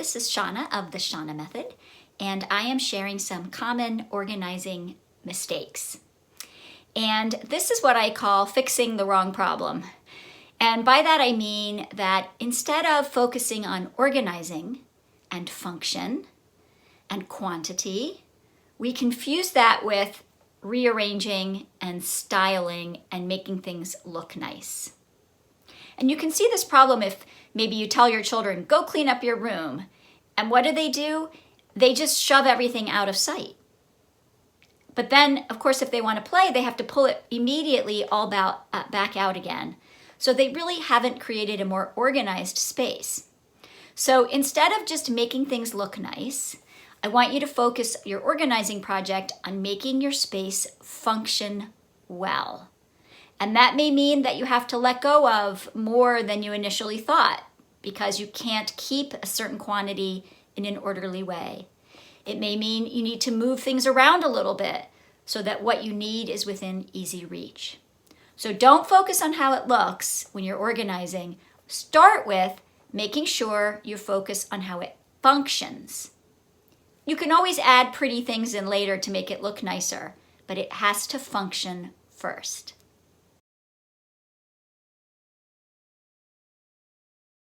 this is Shauna of the Shauna Method, and I am sharing some common organizing mistakes. And this is what I call fixing the wrong problem. And by that I mean that instead of focusing on organizing and function and quantity, we confuse that with rearranging and styling and making things look nice. And you can see this problem if maybe you tell your children, go clean up your room. And what do? They just shove everything out of sight. But then, of course, if they want to play, they have to pull it immediately all back out again. So they really haven't created a more organized space. So instead of just making things look nice, I want you to focus your organizing project on making your space function well. And that may mean that you have to let go of more than you initially thought because you can't keep a certain quantity in an orderly way. It may mean you need to move things around a little bit so that what you need is within easy reach. So don't focus on how it looks when you're organizing. Start with making sure you focus on how it functions. You can always add pretty things in later to make it look nicer, but it has to function first.